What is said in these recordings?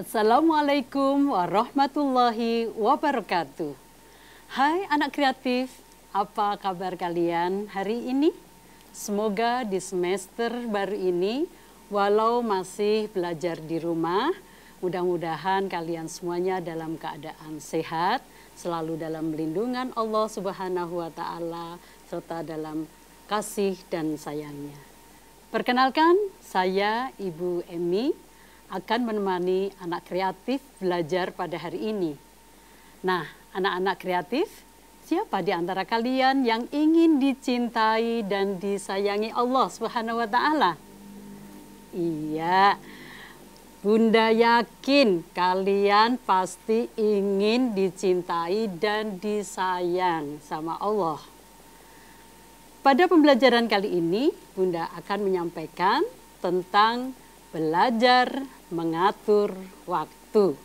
Assalamualaikum warahmatullahi wabarakatuh. Hai anak kreatif, apa kabar kalian hari ini? Semoga di semester baru ini, walau masih belajar di rumah, mudah-mudahan kalian semuanya dalam keadaan sehat, selalu dalam lindungan Allah Subhanahu wa Ta'ala, serta dalam kasih dan sayangnya. Perkenalkan, saya Ibu Emi akan menemani anak kreatif belajar pada hari ini. Nah, anak-anak kreatif, siapa di antara kalian yang ingin dicintai dan disayangi Allah Subhanahu wa Ta'ala? Iya, Bunda yakin kalian pasti ingin dicintai dan disayang sama Allah. Pada pembelajaran kali ini, Bunda akan menyampaikan tentang belajar mengatur waktu.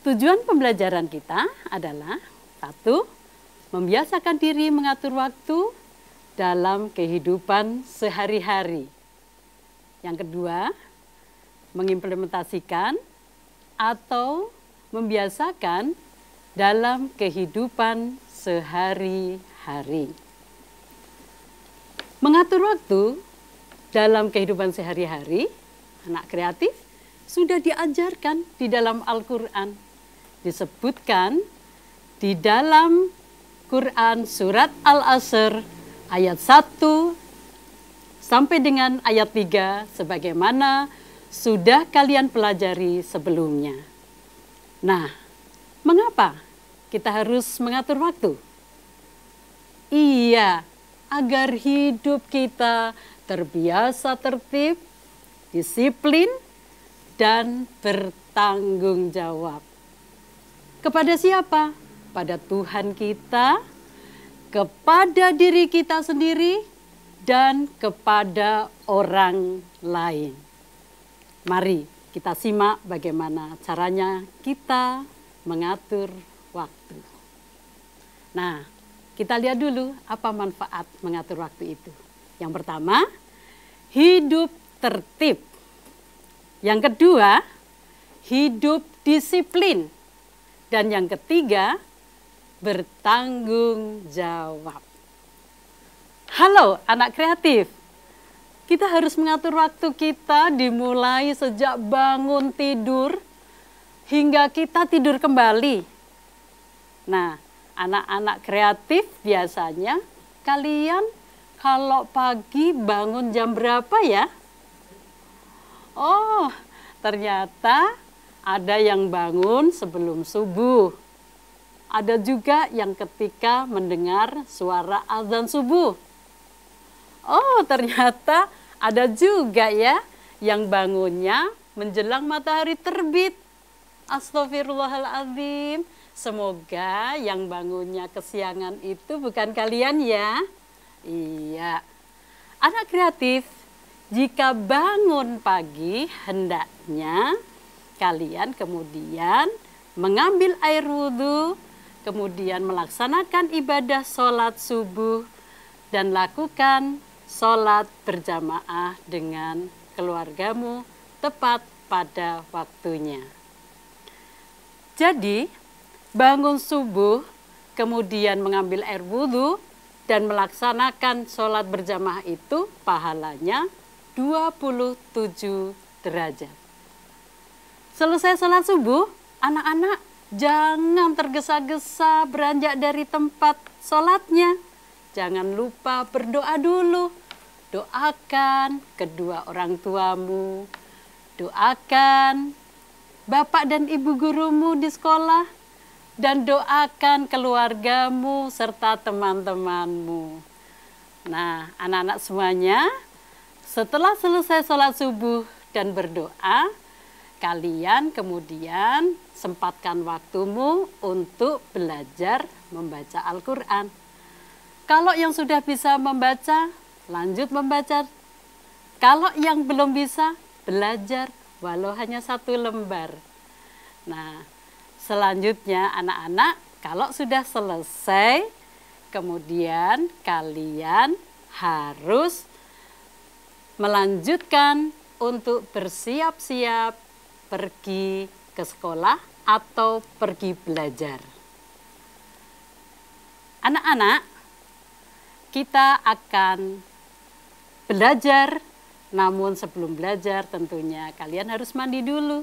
Tujuan pembelajaran kita adalah 1. Membiasakan diri mengatur waktu dalam kehidupan sehari-hari. Yang kedua, mengimplementasikan atau membiasakan dalam kehidupan sehari-hari. Mengatur waktu dalam kehidupan sehari-hari, anak kreatif sudah diajarkan di dalam Al-Quran. Disebutkan di dalam Quran surat Al-Asr ayat 1 sampai dengan ayat 3 sebagaimana sudah kalian pelajari sebelumnya. Nah, mengapa kita harus mengatur waktu? Iya, agar hidup kita terbiasa tertib, disiplin, dan bertanggung jawab. Kepada siapa? Pada Tuhan kita, kepada diri kita sendiri, dan kepada orang lain. Mari kita simak bagaimana caranya kita mengatur waktu. Nah, kita lihat dulu apa manfaat mengatur waktu itu. Yang pertama, hidup tertib. Yang kedua, hidup disiplin. Dan yang ketiga, bertanggung jawab. Halo anak kreatif, kita harus mengatur waktu kita dimulai sejak bangun tidur hingga kita tidur kembali. Nah, anak-anak kreatif biasanya kalian kalau pagi bangun jam berapa ya? Oh, ternyata ada yang bangun sebelum subuh. Ada juga yang ketika mendengar suara azan subuh. Oh, ternyata ada juga ya yang bangunnya menjelang matahari terbit. Astagfirullahaladzim. Semoga yang bangunnya kesiangan itu bukan kalian ya. Iya, anak kreatif, jika bangun pagi hendaknya kalian kemudian mengambil air wudhu, kemudian melaksanakan ibadah sholat subuh dan lakukan sholat berjamaah dengan keluargamu tepat pada waktunya. Jadi, bangun subuh, kemudian mengambil air wudhu, dan melaksanakan sholat berjamaah itu pahalanya 27 derajat. Selesai sholat subuh, anak-anak jangan tergesa-gesa beranjak dari tempat sholatnya. Jangan lupa berdoa dulu. Doakan kedua orang tuamu. Doakan bapak dan ibu gurumu di sekolah. Dan doakan keluargamu serta teman-temanmu. Nah, anak-anak semuanya, setelah selesai sholat subuh dan berdoa, kalian kemudian sempatkan waktumu untuk belajar membaca Al-Quran. Kalau yang sudah bisa membaca, lanjut membaca. Kalau yang belum bisa, belajar walau hanya 1 lembar. Nah, selanjutnya anak-anak, kalau sudah selesai, kemudian kalian harus melanjutkan untuk bersiap-siap pergi ke sekolah atau pergi belajar. Anak-anak, kita akan belajar, namun sebelum belajar tentunya kalian harus mandi dulu.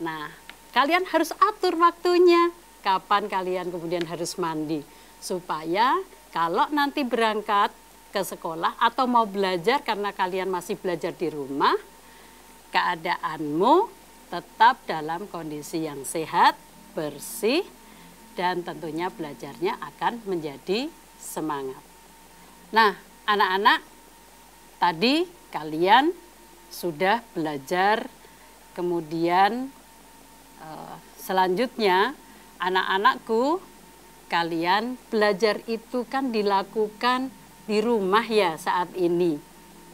Nah, kalian harus atur waktunya, kapan kalian kemudian harus mandi, supaya kalau nanti berangkat ke sekolah atau mau belajar karena kalian masih belajar di rumah, keadaanmu tetap dalam kondisi yang sehat, bersih, dan tentunya belajarnya akan menjadi semangat. Nah, anak-anak, tadi kalian sudah belajar, kemudian selanjutnya anak-anakku, kalian belajar itu kan dilakukan di rumah ya saat ini.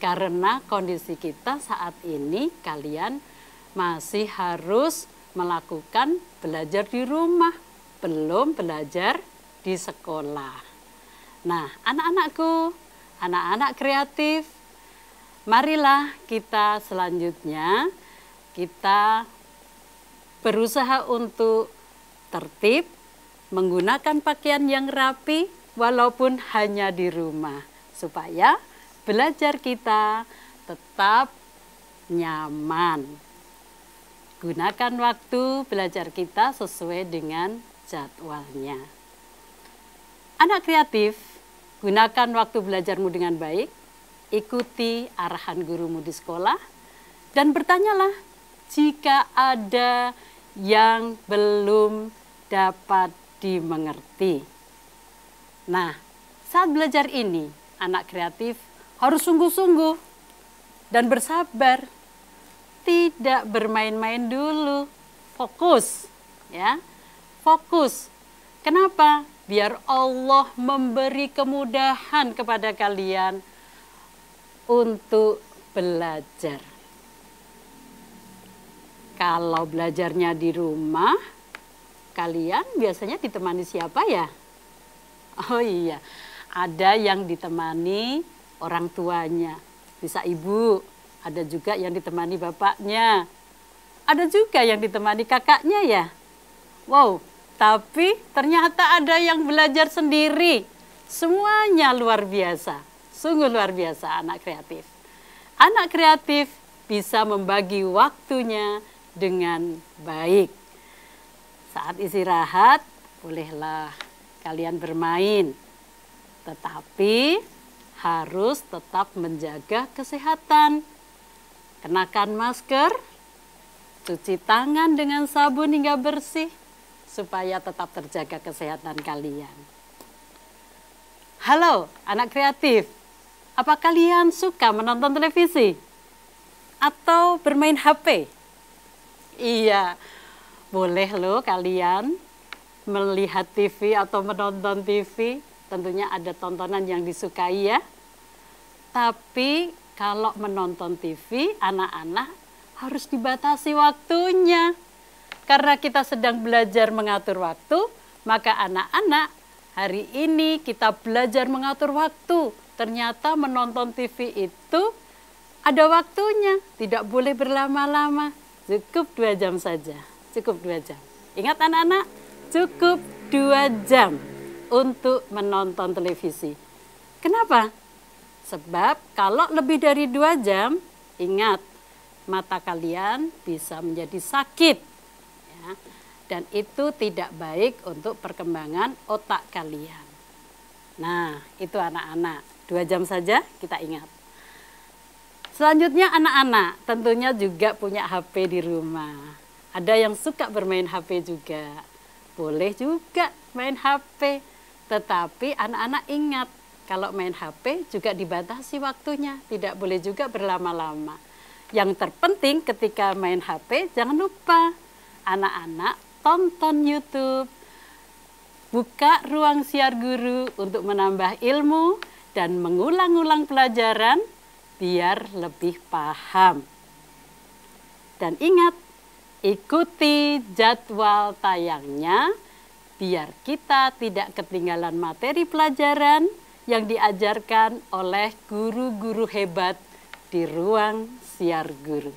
Karena kondisi kita saat ini kalian masih harus melakukan belajar di rumah, belum belajar di sekolah. Nah, anak-anakku, anak-anak kreatif, marilah kita selanjutnya kita berusaha untuk tertib, menggunakan pakaian yang rapi walaupun hanya di rumah, supaya belajar kita tetap nyaman. Gunakan waktu belajar kita sesuai dengan jadwalnya. Anak kreatif, gunakan waktu belajarmu dengan baik, ikuti arahan gurumu di sekolah, dan bertanyalah jika ada yang belum dapat dimengerti. Nah, saat belajar ini, anak kreatif harus sungguh-sungguh dan bersabar. Tidak bermain-main dulu, fokus ya, fokus. Kenapa? Biar Allah memberi kemudahan kepada kalian untuk belajar. Kalau belajarnya di rumah, kalian biasanya ditemani siapa ya? Oh iya, ada yang ditemani orang tuanya, bisa ibu. Ada juga yang ditemani bapaknya. Ada juga yang ditemani kakaknya ya. Wow, tapi ternyata ada yang belajar sendiri. Semuanya luar biasa. Sungguh luar biasa anak kreatif. Anak kreatif bisa membagi waktunya dengan baik. Saat istirahat, bolehlah kalian bermain. Tetapi harus tetap menjaga kesehatan. Kenakan masker, cuci tangan dengan sabun hingga bersih, supaya tetap terjaga kesehatan kalian. Halo anak kreatif, apa kalian suka menonton televisi? Atau bermain HP? Iya, boleh loh kalian melihat TV atau menonton TV. Tentunya ada tontonan yang disukai ya. Tapi kalau menonton TV, anak-anak harus dibatasi waktunya. Karena kita sedang belajar mengatur waktu, maka anak-anak hari ini kita belajar mengatur waktu. Ternyata menonton TV itu ada waktunya, tidak boleh berlama-lama. Cukup 2 jam saja, cukup 2 jam. Ingat anak-anak, cukup 2 jam untuk menonton televisi. Kenapa? Sebab kalau lebih dari 2 jam, ingat, mata kalian bisa menjadi sakit. Ya, dan itu tidak baik untuk perkembangan otak kalian. Nah, itu anak-anak. 2 jam saja kita ingat. Selanjutnya anak-anak tentunya juga punya HP di rumah. Ada yang suka bermain HP juga. Boleh juga main HP. Tetapi anak-anak ingat, kalau main HP juga dibatasi waktunya, tidak boleh juga berlama-lama. Yang terpenting ketika main HP, jangan lupa anak-anak tonton YouTube, buka ruang siar guru untuk menambah ilmu dan mengulang-ulang pelajaran biar lebih paham. Dan ingat, ikuti jadwal tayangnya biar kita tidak ketinggalan materi pelajaran yang diajarkan oleh guru-guru hebat di ruang siar guru.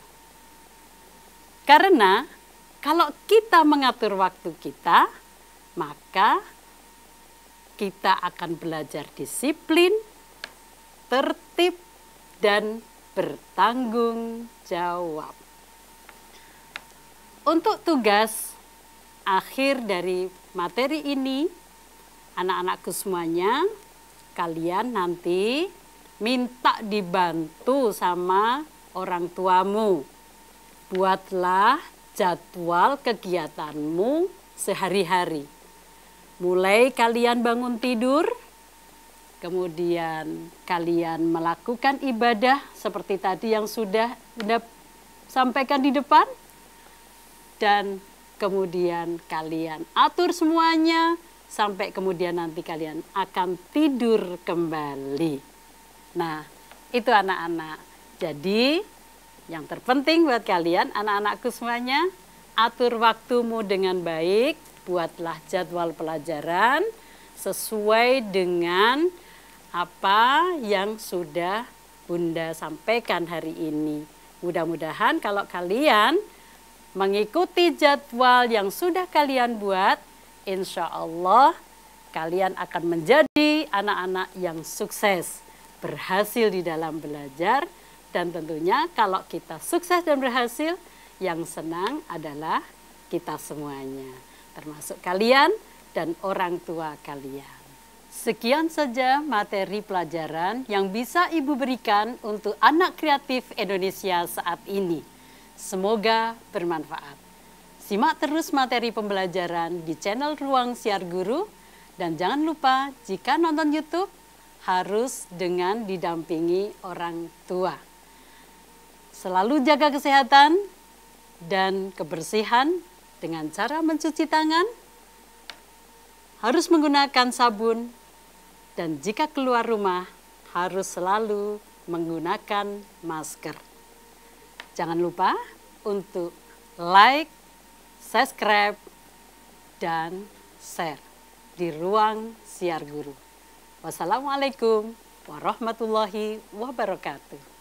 Karena kalau kita mengatur waktu kita, maka kita akan belajar disiplin, tertib, dan bertanggung jawab. Untuk tugas akhir dari materi ini, anak-anakku semuanya, kalian nanti minta dibantu sama orang tuamu. Buatlah jadwal kegiatanmu sehari-hari. Mulai kalian bangun tidur, kemudian kalian melakukan ibadah seperti tadi yang sudah Bunda sampaikan di depan. Dan kemudian kalian atur semuanya sampai kemudian nanti kalian akan tidur kembali. Nah, itu anak-anak. Jadi, yang terpenting buat kalian, anak-anakku semuanya, atur waktumu dengan baik, buatlah jadwal pelajaran sesuai dengan apa yang sudah Bunda sampaikan hari ini. Mudah-mudahan kalau kalian mengikuti jadwal yang sudah kalian buat, insya Allah kalian akan menjadi anak-anak yang sukses, berhasil di dalam belajar. Dan tentunya kalau kita sukses dan berhasil, yang senang adalah kita semuanya, termasuk kalian dan orang tua kalian. Sekian saja materi pelajaran yang bisa Ibu berikan untuk anak kreatif Indonesia saat ini. Semoga bermanfaat. Simak terus materi pembelajaran di channel Ruang Siar Guru. Dan jangan lupa jika nonton YouTube harus dengan didampingi orang tua. Selalu jaga kesehatan dan kebersihan dengan cara mencuci tangan. Harus menggunakan sabun. Dan jika keluar rumah harus selalu menggunakan masker. Jangan lupa untuk like, subscribe, dan share di Ruang Siar Guru. Wassalamualaikum warahmatullahi wabarakatuh.